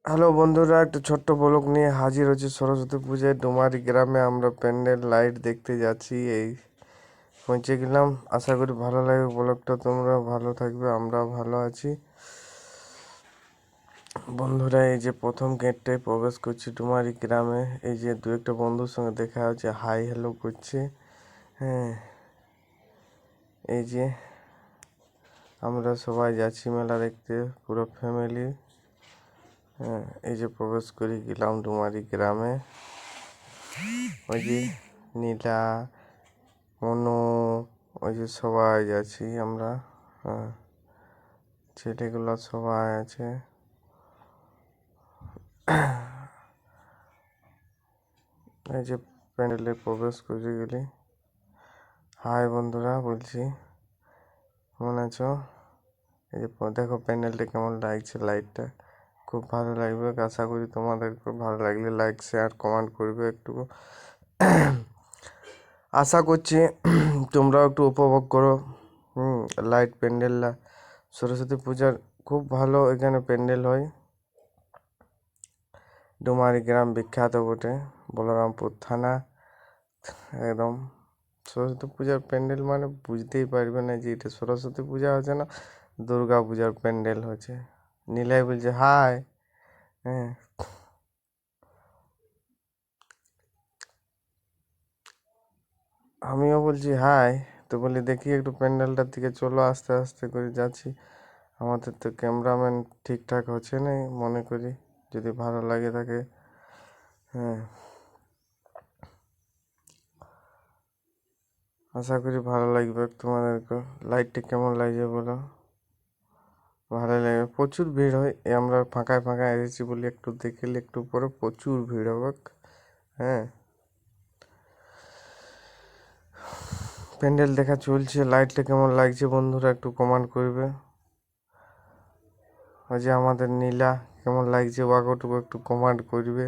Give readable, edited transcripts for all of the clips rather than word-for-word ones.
Hello বন্ধুরা, একটা ছোট্ট ব্লগ নিয়ে হাজির হচ্ছে সরস্বতী পূজায় ডুমারি গ্রামে। আমরা প্যান্ডেল লাইট দেখতে যাচ্ছি, এই পৌঁছে গেলাম। আশা করি ভালো লাগবে ব্লগটা, তোমরা ভালো থাকবে, আমরাও ভালো আছি। বন্ধুরা, এই যে প্রথম গেটটায় প্রবেশ করছি ডুমারি গ্রামে। এই যে দু একটা বন্ধুর সঙ্গে দেখা হচ্ছে, হাই হ্যালো করছে। হ্যাঁ, এই যে আমরা সবাই যাচ্ছি মেলা দেখতে, পুরো ফ্যামিলি। হ্যাঁ, এই যে প্রবেশ করে গেলাম ডুমারি গ্রামে। ওই যে নীলা, মনু, ওই যে সবাই যাচ্ছি আমরা। হ্যাঁ, ছেলেগুলো সবাই আছে। এই যে প্যান্ডেলে প্রবেশ করে গেলি। হাই বন্ধুরা, বলছি কেমন আছো? এই যে দেখো প্যান্ডেলটা কেমন লাগছে, লাইটটা খুব ভালো লাগবে। আশা করি তোমাদেরকে ভালো লাগলে লাইক শেয়ার কমেন্ট করবে একটু। আশা করছি তোমরাও একটু উপভোগ করো। লাইট প্যান্ডেল, সরস্বতী পূজার খুব ভালো এখানে প্যান্ডেল হয়। ডুমারি গ্রাম বিখ্যাত বটে, বলরামপুর থানা। একদম সরস্বতী পূজার প্যান্ডেল মানে বুঝতেই পারবে না যে এটা সরস্বতী পূজা হচ্ছে না দুর্গা পূজার প্যান্ডেল হচ্ছে। নীলাই বলছে হাই। হ্যাঁ, আমিও বলছি হাই। তো বলি দেখি একটু প্যান্ডেলটার দিকে চলো, আস্তে আস্তে করে যাচ্ছি। আমাদের তো ক্যামেরাম্যান ঠিকঠাক হচ্ছে না মনে করি, যদি ভালো লাগে থাকে। হ্যাঁ, আশা করি ভালো লাগবে তোমাদেরকে। লাইটটা কেমন লাগছে বলো? ভালো লাগে, প্রচুর ভিড় হয়। আমরা ফাঁকায় ফাঁকায় এসেছি বলি একটু দেখলে, একটু পরে প্রচুর ভিড় হবে। হ্যাঁ, প্যান্ডেল দেখা চলছে। লাইটটা কেমন লাগছে বন্ধুরা একটু কমেন্ট করবে। ওই যে আমাদের নীলা কেমন লাগছে ওয়াগোটুকু একটু কমেন্ট করবে।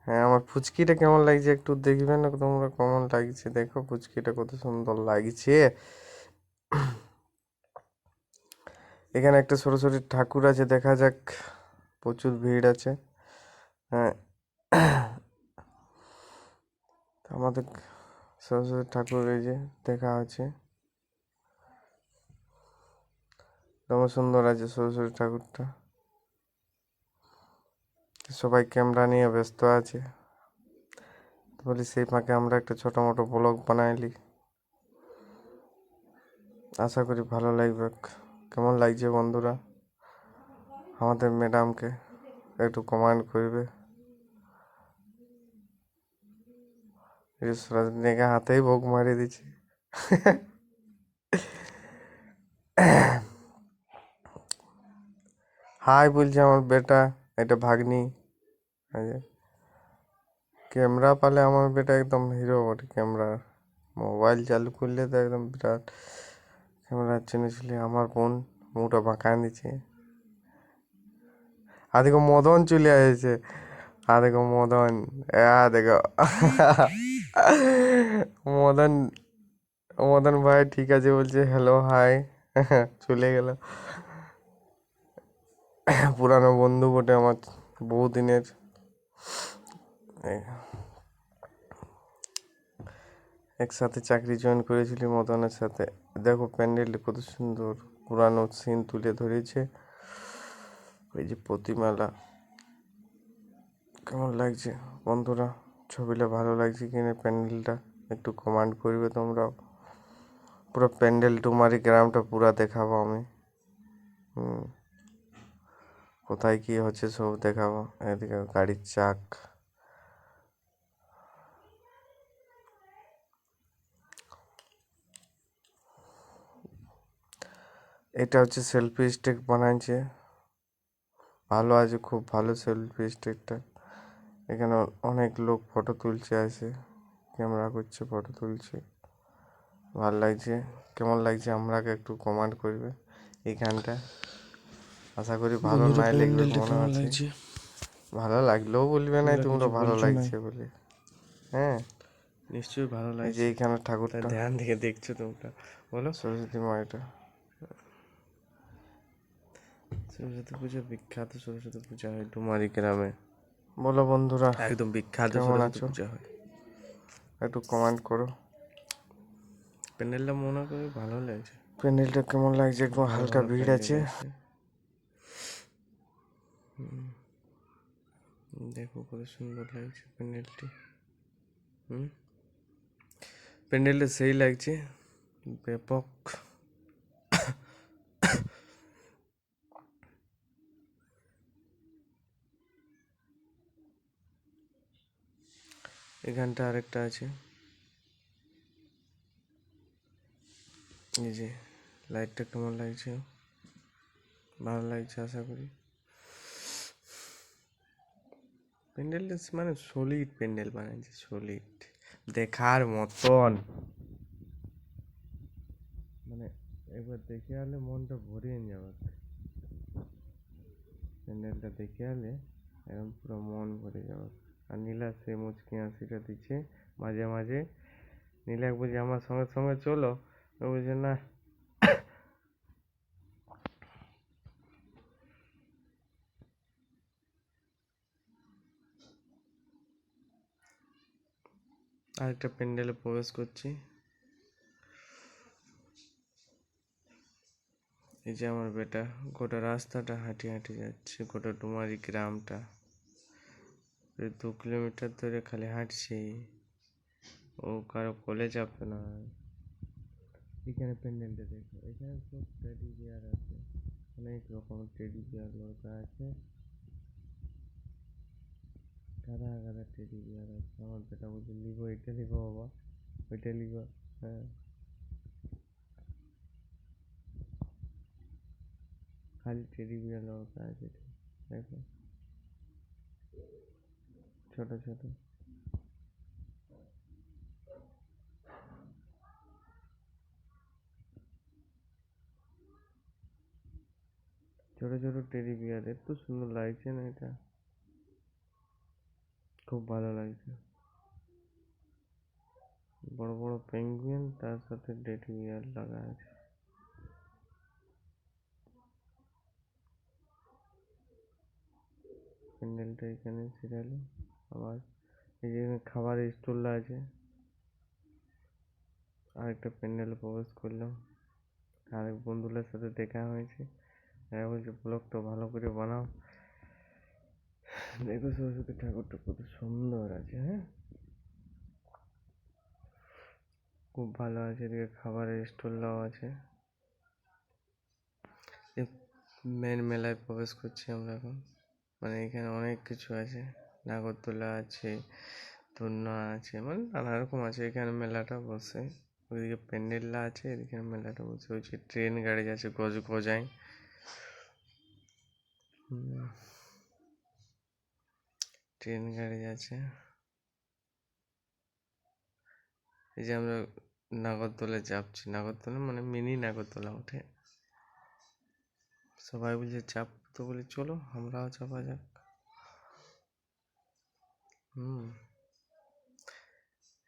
হ্যাঁ, আমার ফুচকিটা কেমন লাগছে একটু দেখবে না তোমরা, কেমন লাগছে দেখো ফুচকিটা কত সুন্দর লাগছে। এখানে একটা সরস্বতী ঠাকুর আছে, দেখা যাক। প্রচুর ভিড় আছে। হ্যাঁ, আমাদের সরস্বতী ঠাকুর এই যে দেখা আছে, কেমন সুন্দর আছে সরস্বতী ঠাকুরটা। সবাই ক্যামেরা নিয়ে ব্যস্ত আছে, বলি সেই ফাঁকে আমরা একটা ছোটো মোটো ব্লগ বানাইলি। আশা করি ভালো লাগবে। কেমন লাগছে বন্ধুরা আমাদের ম্যাডামকে একটু কমেন্ট করবে। রাজনীকে হাতেই ভোগ মারিয়ে দিচ্ছে। হাই বলছে আমার বেটা, এটা ভাগ্নি। ক্যামেরা পালে আমার বেটা একদম হিরো বটে। ক্যামেরা মোবাইল চালু করলে তো একদম বিরাট ক্যামেরার জন্য ছিল। আমার বোন মুখটা বাঁকায় দিচ্ছে। আর দেখো মদন চলে আসছে, আর দেখো মদন, দেখো মদন। মদন ভাই ঠিক আছে বলছে, হ্যালো হাই। চলে গেল। পুরানো বন্ধু বটে আমার, বহুদিনের। একসাথে চাকরি জয়েন করেছিলি মদনের সাথে। দেখো প্যান্ডেলটা কত সুন্দর পুরানো সিন তুলে ধরেছে। ওই যে প্রতিমালা কেমন লাগছে বন্ধুরা, ছবিটা ভালো লাগছে কিনা প্যান্ডেলটা একটু কমেন্ট করবে তোমরাও। পুরো প্যান্ডেল ডুমারি গ্রামটা পুরা দেখাবো আমি। কোথায় কি হচ্ছে সব দেখাবো। এদিকে গাড়ির চাক। এটা হচ্ছে সেলফি স্টিক বানাইছে, ভালো আছে, খুব ভালো সেলফি স্টিকটা। এখানে অনেক লোক ফটো তুলছে, আসে ক্যামেরা করছে, ফটো তুলছে। ভালো লাগছে। কেমন লাগছে আমরাকে একটু কমেন্ট করবে এই গানটা। আশা করি ভালো বন্ধুরা নাই লাগবে প্যান্ডেলটা মনে কেমন আছে। লাগছে? ভালো লাগলেও বলবে নাই তোমরা তোমরা কিছু ভালো বলছো নাই? লাগছে বলে। হ্যাঁ, নিশ্চয়ই ভালো এই যে লাগছে, এইখানে তা ঠাকুরটা ধ্যান দিয়ে দেখছো তোমরা। বলো। সরস্বতী মায়েটা। সরস্বতী পুজো বিখ্যাত সরস্বতী পূজা হয় ডুমারি গ্রামে। বলো বন্ধুরা, একদম বিখ্যাত কেমন সরস্বতী আছো? পূজা হয়। একটু কমেন্ট করো। প্যান্ডেলটা মনে করি ভালো লাগছে, প্যান্ডেলটা কেমন লাগছে? একটু ভালো হালকা ভালো ভিড় প্যান্ডেল আছে। আছে। দেখো কত সুন্দর লাগছে প্যান্ডেলটি। হুম, প্যান্ডেলটা সেই লাগছে, ব্যাপক। এখানটা আরেকটা আছে, এই যে লাইটটা কেমন লাগছে, ভালো লাগছে আশা করি। প্যান্ডেলটা মানে সলিড প্যান্ডেল বানাইছে, সলিড, দেখার মতন। মানে একবার দেখে আলে মনটা ভরিয়ে যাবে। প্যান্ডেলটা দেখে আলে একদম পুরো মন ভরে যাবে। আর নীলা সে মুচকি হাসিটা দিচ্ছে মাঝে মাঝে। নীলাক বলছে আমার সঙ্গে সঙ্গে চলো, ও বলছে না। আরেকটা প্যান্ডেলে প্রবেশ করছি। এই যে আমার বেটা গোটা রাস্তাটা হাঁটি হাঁটি যাচ্ছে, গোটা ডুমারি গ্রামটা 2 কিলোমিটার ধরে খালি হাঁটছে। ও কারো কোলে চাপে না। এখানে প্যান্ডেলটা দেখো, এখানে সব টেডি বিয়ার আছে, অনেক রকম টেডি বিয়ার লড়কা আছে, গাদা গাদা টেডি বিয়ার আছে। আমার বেটা বলছে লিখো, এটা লিখো বাবা, ওইটা লিখো। হ্যাঁ, খালি টেডি বিয়ার লড়কা আছে, দেখো ছোট ছোট। ছোট ছোট টেডি বিয়ার, এত সুন্দর লাগছে না এটা, খুব ভালো লাগছে। বড় বড় পেঙ্গুইন, তার সাথে টেডি বিয়ার লাগা আছে। প্যান্ডেলটা এখানে সিরিয়ালে আবার এই যে খাবারের স্টল আছে। আরেকটা প্যান্ডেলে প্রবেশ করলাম, আরেক বন্ধুদের সাথে দেখা হয়েছে। হ্যাঁ, বলছে ব্লগটা ভালো করে বানাও। দেখো সরস্বতী ঠাকুরটা কত সুন্দর আছে। হ্যাঁ, খুব ভালো আছে। এদিকে খাবারের স্টলটাও আছে। মেন মেলায় প্রবেশ করছি আমরা এখন। মানে এখানে অনেক কিছু আছে, নাগরদোলা আছে, দোলনা আছে, মানে নানা রকম আছে। এখানে মেলাটা বসে, ওইদিকে প্যান্ডেলটা আছে, এদিকে মেলাটা বসে। ওই যে ট্রেন গাড়ি আছে গজ গজায়। ট্রেন গাড়ি আছে। এই যে আমরা নাগরদোলায় চাপছি, নাগরদোলা মানে মিনি নাগরদোলা ওঠে। সবাই বলছে চাপ, তো বলি চলো আমরাও চাপা যাক।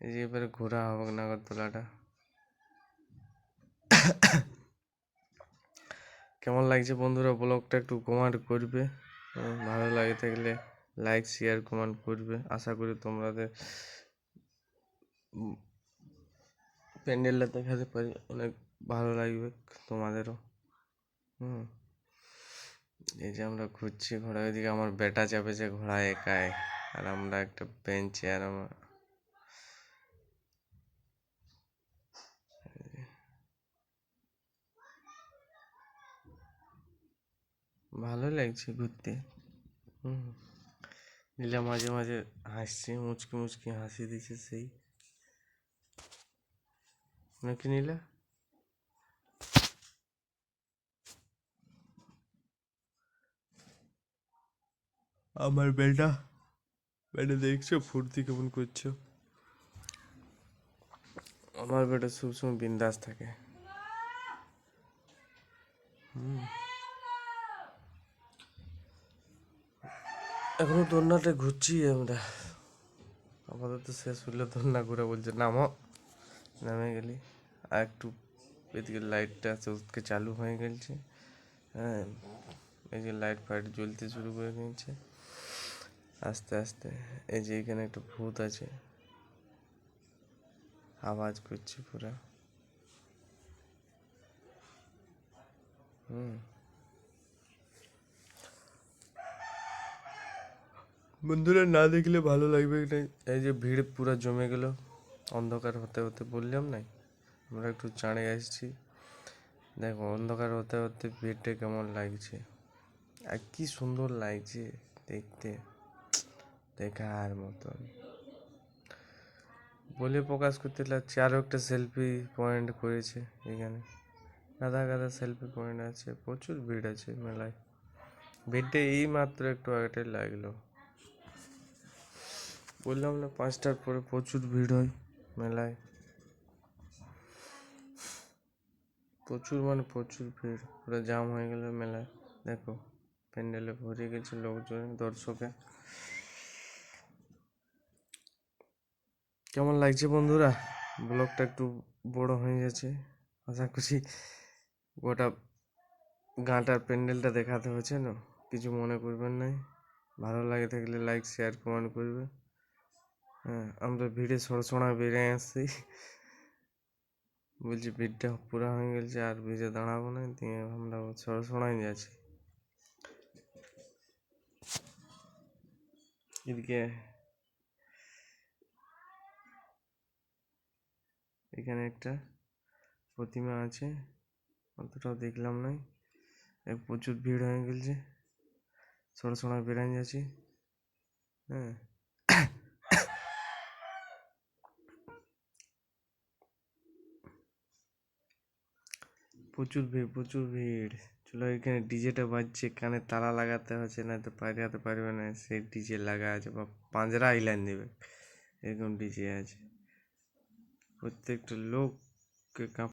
এই যে এবারে ঘোরা হবে নাগরদোলাটা। কেমন লাগছে বন্ধুরা ব্লগটা একটু কমেন্ট করবে। ভালো লাগে থাকলে লাইক শেয়ার কমেন্ট করবে। আশা করি তোমাদের প্যান্ডেলটা দেখাতে পারি, অনেক ভালো লাগবে তোমাদেরও। এই যে আমরা ঘুরছি ঘোড়া, ওইদিকে আমার বেটা চাপেছে ঘোড়ায় একাই, আর আমরা একটা বেঞ্চে। আর আমার ভালো লাগছে ঘুরতে। নীলা মাঝে মাঝে হাসছে, মুচকি মুচকি হাসি দিচ্ছে সেই নাকি নীলা। আমার বেটা, বেটা দেখছো ফুর্তি কেমন করছো? আমার বেটা সবসময় বিন্দাস থাকে। এখনো দোলনাতে ঘুরছি আমরা, আপাতত শেষ হলে দোলনা ঘুরে বলছে নামো। নামে গেলি আর একটু, এদিকে লাইটটা চোখকে চালু হয়ে গেছে। হ্যাঁ, এই যে লাইট ফাইট জ্বলতে শুরু করে দিয়েছে আস্তে আস্তে। এই যে এখানে একটা ভূত আছে, আওয়াজ করছে পুরা। বন্ধুরা না দেখলে ভালো লাগবে না। এই যে ভিড় পুরা জমে গেল অন্ধকার হতে হতে, বললাম না আমরা একটু চাঁড়ে আসছি। দেখো অন্ধকার হতে হতে ভিড়টা কেমন লাগছে, আর কি সুন্দর লাগছে দেখতে, দেখার মতন বলে প্রকাশ করতে লাগছে। আরও একটা সেলফি পয়েন্ট করেছে এখানে, গাদা গাদা সেলফি পয়েন্ট আছে, প্রচুর ভিড় আছে মেলায়। ভিড়টা এই মাত্র একটু আগে লাগলো, বললাম না 5টার পরে প্রচুর ভিড় হয় মেলায়, প্রচুর মানে প্রচুর ভিড়, পুরো জাম হয়ে গেল মেলায়। দেখো প্যান্ডেলে ভরে গেছে লোকজন, দর্শকে। কেমন লাগছে বন্ধুরা? ব্লগটা একটু বড় হয়ে যাচ্ছে, আশা করছি গোটা গাঁটার প্যান্ডেলটা দেখাতে হচ্ছে না, কিছু মনে করবেন নাই। ভালো লাগে থাকলে লাইক শেয়ার কমেন্ট করবে। হ্যাঁ, আমরা ভিড়ে সরসড়া বেরিয়ে আসছি, বলছি ভিড়টা পুরা হয়ে গেছে আর ভিড়ে দাঁড়াবো না, দিয়ে আমরা সরসড়াই যাচ্ছি। এদিকে এখানে একটা প্রতিমা আছে, অতটাও দেখলাম না, প্রচুর ভিড় হয়ে গেছে, সরসড়া বেরিয়ে যাচ্ছি। হ্যাঁ, প্রচুর ভিড় প্রচুর ভিড়। চলো, এখানে ডিজেটা বাজছে, কানে তালা লাগাতে হচ্ছে, না তো পাঠাতে পারবে না, সেই ডিজে লাগা আছে, বা পাঁজরা আইলাইন দেবে, এরকম ডিজে আছে। প্রত্যেকটা লোককে